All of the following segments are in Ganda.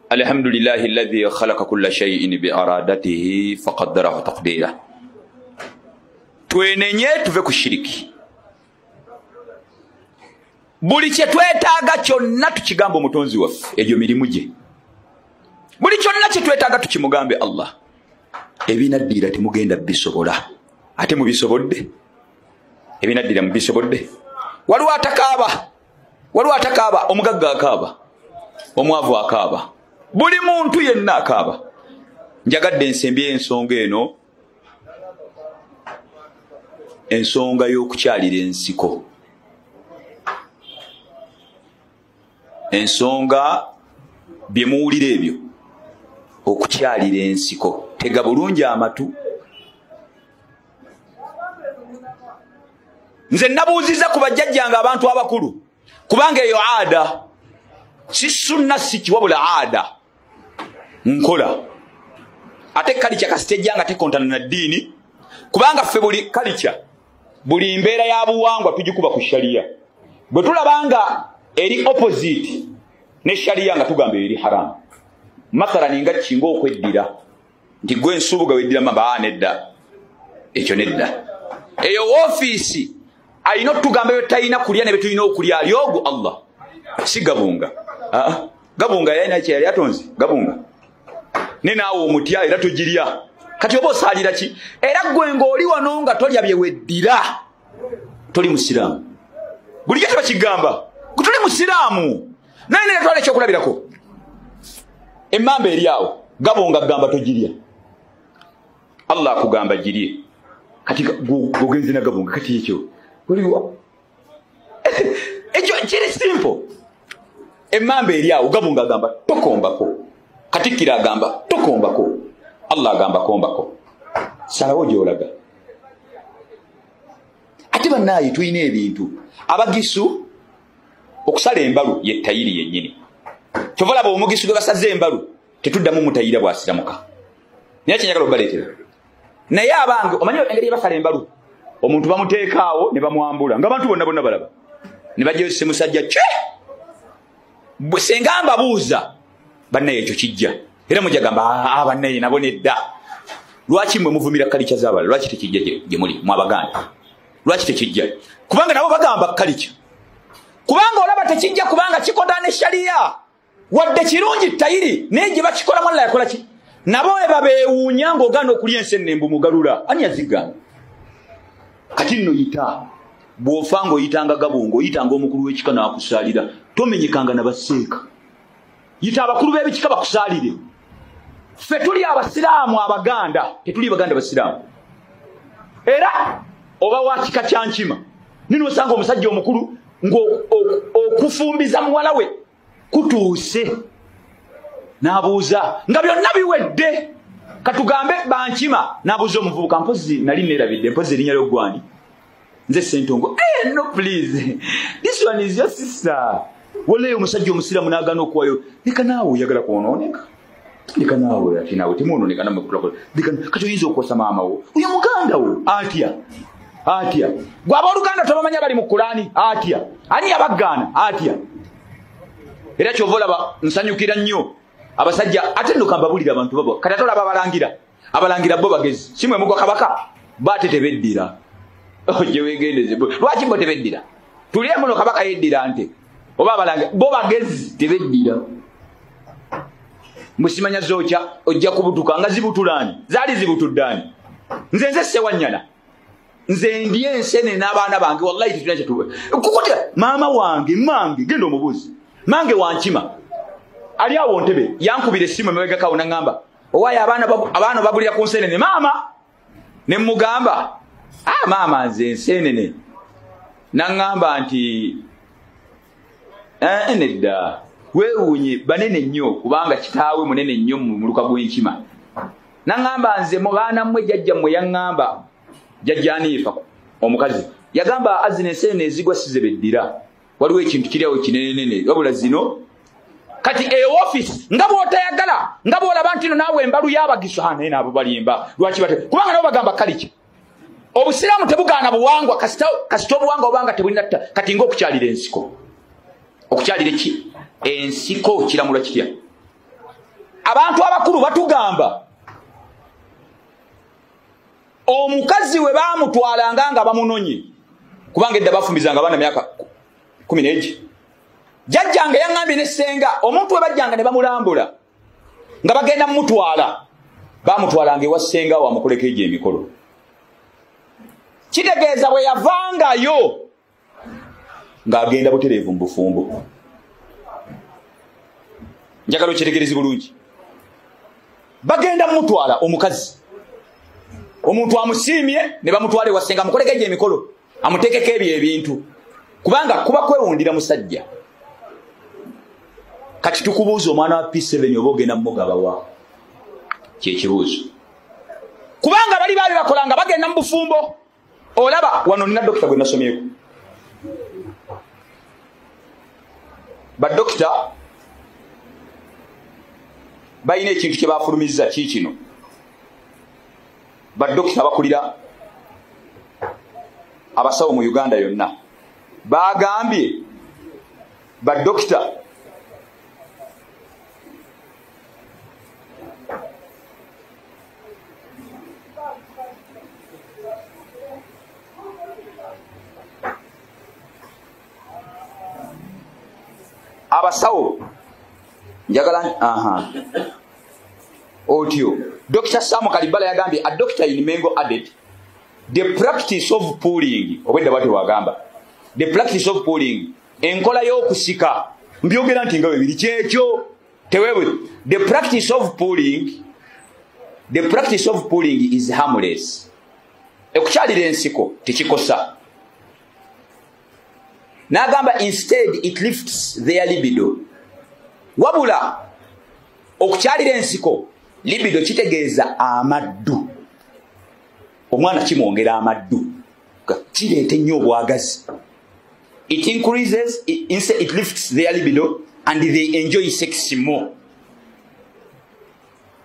alhamdulillahi alladhi khalaqa kulla shay'in bi aradatihi faqaddarahu taqdira. Twenenye tuve ku shiriki. Buli kye twetaaga kyonna tukigambo mutonzi waffe egyo mirimu gye. Buli kyonna kye twetaaga tukimugambe Allah. Ebinaddira temugenda bisobola. Ate mubisobodde. Ebinaddira mubisobodde. Waliwo atakaaba, omugagga akaaba, omwavu akaaba, buli muntu yenna akaaba. Njagadde nsembye ensonga eno, ensonga y'okukyalira ensiko. Ensonga bye muwulira ebyo, okukyalira ensiko. Tega bulungi amatu. Nze nabuuziza ku bajjajjanga abantu abakulu, kubanga eyo ada, si sunna si kiwabula ada nkola. Ate kalicha kasitejjanga tekontana na ddiini, kubanga ffe buli kalicha, buli mbeera ya buwangwa tugikuba ku sharia. Bwe tulabanga eri opposite ne sharia nga tugamba eri haram. Mathalan nga kingo okweddira, nti gwe ensubuga weddira maba nedda, ekyo nedda. Eyo office ayino tugamba yo tayina kulya ne betulina okulya alyogo Allah. Si gabunga. Gabunga yana kye yali atonzi, gabunga. Nenaawo omutya era tugirya. Kati obo salira ki? Era gwe ng'oli wano nga tolya bye weddira, toli musiraamu. Buli kye bakigamba, toli musiraamu. Naye ne twala ekyokulabirako. Emmamba eri awo, gabunga gamba togirya. Allah akugamba girye. Kati gogenzi na gabunga kati ekyo. Ekyo kiri simple. Emmamba eri awo, gabunga agamba tokombako. Katikkira agamba tokombako. Allah agamba kombako. Salawo gy'olaga. Ate bannaayi tulina ebintu. Abagisu okusala embalu ye tayiri yennyini. Kyova laba omugisu gwe basaze embalu tetuddamu mutayira bw'asiramuka. Naye kyenyagala obaleetera. Naye abange omanyi engeri basala embalu. Omuntu bamuteekaawo ne bamwambula ng'abantu bonna balaba. Ne bajja musajja kye. Bwe senga mbabuuza bannaye ekyo kijja. Era mujja gamba bannaye nabo nedda. Lwaki mwe muvumira kalicha z'abala? Lwaki tekijja gye muli mu Abaganda? Lwaki tekijja? Kubanga nabo bagamba kalicha. Kubanga olaba tekijja kubanga kikontana sharia. Wadde kirungi tayiri naye gye bakikola mwalla yakola ki? Nabo beewuunya ng'ogaana okulya ensenne mbu mugalula. Ani yazigamba? Kati nno yita. Bw'ofanga oyitanga gabungo, oyitanga omukulu w'ekika n'akusaalira. Tomenyekanga na baseeka. Yita abakulu b'ebikika bakusaalire. Ffe tuli abasiraamu Abaganda, tetuli Baganda basiraamu. Era oba wa kika kya Nkima. Nino osanga omusajja omukulu okufumbiza muwala we kutuuse. N'abuuza nga byonna biwedde. Katugambe Bankima n'abuuza omuvubuka, mpozi nali neerabidde, mpozi erinnya ly'oggwani. Nze Ssentongo. No please. This one is your sister. Wale omusajja omusiraamu n'agaana okuwayo. Leka naawe oyagala kwonooneka. Leka naawe ati naawe temuonooneka namakulakola. Kati oyinza okukosa maama wo. Oyo muganda wo. Atya. Gwe abooluganda tobamanya bali mu Kulaani. Atya. Ani yabaggaana? Atya. Era kyova olaba nsanyukira nnyo abasajja ate nno kambabulira abantu babo. Kati ate olaba abalangira bo bagezi. Si mwe mugwa kabaka. Baate tebeddira. Oje wegendeze. Lwaki bo tebeddira? Tuliye muno kabaka yeddira nte. Oba abalangira bo bagezi tebeddira. Musimanya zookya ojja kubutuka nga zibutulaani. Zaali zibutuddaani. Nze Ssewanyana. Nze ndiye ensene n'abaana bange wallahi tetulina kye tuwe. Kukutya maama wange mmange genda omubuuzi. Mange wa Nkima. Ali awo Ntebe yankubira essimu emabegakawo n'aŋŋamba owaayo abaana bagulira ku nseenene maama. Ne mmugamba maama nze enseenene. N'aŋŋamba nti nedda weewuunye banene nnyo kubanga kitaawe munene nnyo mu luka gw'Enkima. N'aŋŋamba nze mu baana mmwe jjajja mmwe yaŋŋamba jjajja Aniifa omukazi yagamba azina enseenene ezigwa size beddira. Waliwo ekintu kiri awo kinenenene wabula zino. Kati office nga bw'otayagala nga bw'olaba nti naawe embalu y'Abagisu naye n'abo balimba. Lwaki bate? Kubanga nabo bagamba kalicha. Obusiraamu tebugaana buwangwa kasita obuwangwa obanga tebulina kati ng'okukyalira ensiko. Okukyalira ki? Ensiko kiramula kitya? abantu abakulu batugamba omukazi we bamutwalanga nga bamunonye kubanga edda bafumbizanga abaana myaka 11 jajjange yangambye ne senga omuntu we bajjanga ne bamulambula nga bagenda mutwala bamutwalanga ewa senga wamukoleko egyo emikolo kitegeeza bwe yavangayo ng'agenda butereevu mu bufumbo. Njagala okitegereze bulungi. Bagenda mutwala omukazi. Omuntu amusiimye ne bamutwala ewa senga amukoleko egyo emikolo amuteekeko ebyo ebintu kubanga kuba kwewundira musajja. Kati tukubuuza omwana wa P7 oba ogenda mugaba wa kyekibuuzo kubanga bali baali bakolanga bagenda mu bufumbo. Olaba wano nina dokita gwe nasomyeko. Badokita balina ekintu kye bafulumizza kikino. Badokita bakulira abasawo mu Uganda yonna bagambye badokita abasawo njagala otio Dr. Samu Kalibala yagambye a doctor in Mengo added the practice of pooling obwedda bwate wagamba the practice of pooling enkola y'okusika mbyogera nti nga bibiri kyekyo tewewe the practice of pooling is harmless ekukyalira ensiko tekikosa nagamba instead it lifts their libido wabula okukyalira ensiko libido kitegeeza amaddu omwana kimwongera amaddu kireeta ennyo obwagazi it increases it lifts their libido and they enjoy sex more.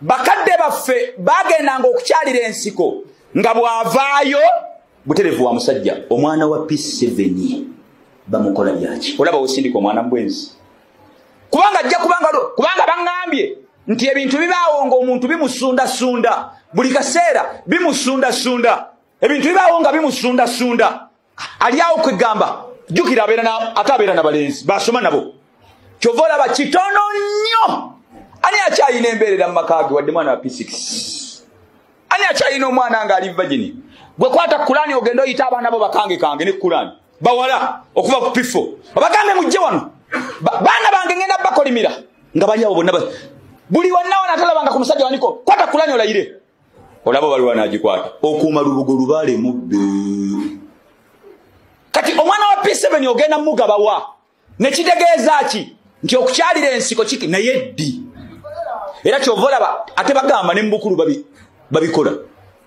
Bakadde baffe bagendanga okukyalira ensiko nga bwavaayo buterevu wa musajja omwana wa P7 bamukola byaki olaba osindika omwana mbwenzi kubanga ajja kubanga bangambye nti ebintu bibaawo nga omuntu bimusunda buli kaseera bimusunda ebintu bibaawo nga bimusunda ali awo kwegamba jukira abeera na balenzi basoma nabo kyova olaba kitono nnyo ani akyayina embeerera mu makaage wadde mwana wa P6 ani akyayina omwana nga ali vagini gwe kwata Kulani ogenda oyita abaana bo bakange ne Kulani bawala okuva ku P4 abagambe mujje wano baana bange ngenda bakolimira nga bali abo bonna buli wannawo natalabanga ku musajja waniko kwata Kulani olayire olabo bali wanagikwata okuuma lubugo lubaale mubbe kati omwana wa P7 ogenda mugaba wa nekitegeeza ki nti okukyalira ensiko kiki naye ddi era kyovolaba ate bagamba ne mbukulu babikola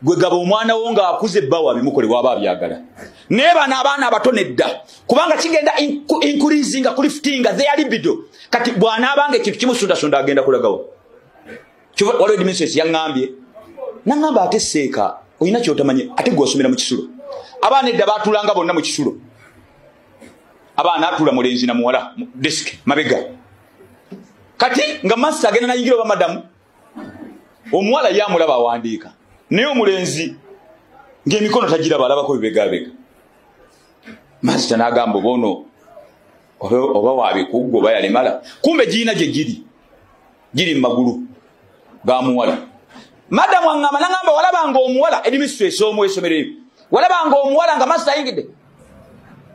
gwe gaba omwana wo nga akuze bbawa bimukole waba abyagala neba n'abaana abato nedda kubanga kigenda increasing lifting their libido kati bwana abange ekintu kimusunda agenda kulagawo waliwo dimensions yaŋŋambye naŋŋamba ate seeka olina kyotamanye ate gw'osomera mu kisulo abaana edda baatulanga bonna mu kisulo abaana atula mulenzi na muwala desk mabega kati nga master agenda nayingira oba madamu omuwala yamulaba awandiika naye omulenzi ng'emikono tagiraba alabako bibegabega master n'agamba bono oba wabikuggwa oba yalemala kumbe girina gye giri mu magulu ga muwala madamu aŋŋamba naŋŋamba walabanga omuwala edimistress omu esomero ebyo walabanga omuwala nga master ayingidde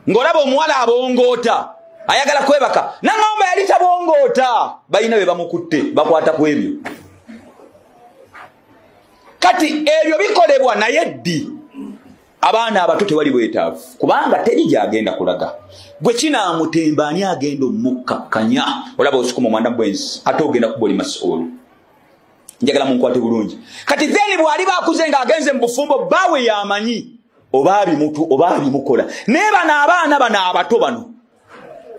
ng'olaba omuwala abongoota ayagala kwebaka naŋŋamba yali tabongoota balina be bamukutte bakwata ku ebyo kati ebyo bikolebwa naye ddi abaana abato tewali bwetaavu kubanga teri gyagenda kulaga gwe kinaamutemba ani agenda omukkakkanya olaba osukuma omwana bwenzi ate ogenda kuboli masuulu njagala munkwate bulungi kati theni bwali bakuze ng'agenze mu bufumbo baawe yamanyi oba abimutu oba abimukola naye bano abaana abato bano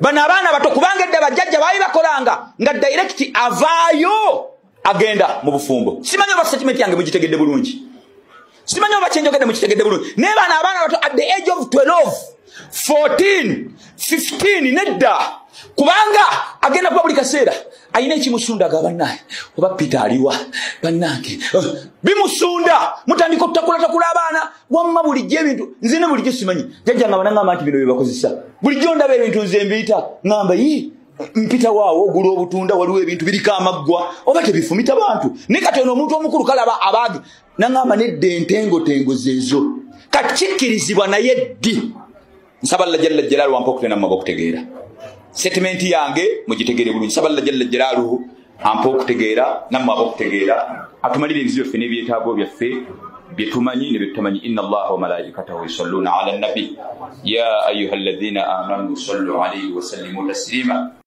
abaana bato kubanga edda bajjajja baali bakolanga nga direct avaayo agenda mu bufumbo simanyi oba statement yange mugitegedde bulungi simanyi oba kyenjogedde mukitegedde bulungi naye bano abaana bato at the age of 12 14 15 nedda kubanga agenda kuba buli kaseera ayina ekimusunda ga bannaye oba Peter aliwa bannange bimusunda mutandika otakula abaana wamma bulijjo ebintu nze ne bulijjo simanyi jjajja nga banangamba nti bino byebakozesa bulijjo ndaba ebintu nze mbiyita ngamba mpita waawo ogula obutunda waliwo ebintu biriko amaggwa oba tebifumita bantu ne katono omuntu omukulu kalaba abaagi nangamba nedda entengotengo zeezo kakikkirizibwa naye ddi nsaba Allah jalla jalaaluhu ampa okutenda mu maboko okutegeera settlement yange mugitegeere bulungi nsaba Allah jalla jalaaluhu ampa okutegeera nammwe maboko okutegeera atumalire ebizibu byaffe n'ebyetaago byaffe byetumanyi ne byetumanyi inna Allaha wa malaikatahu yusalluna ala nabi ya ayyuha alladhina amanu sallu alayhi wa sallimu taslima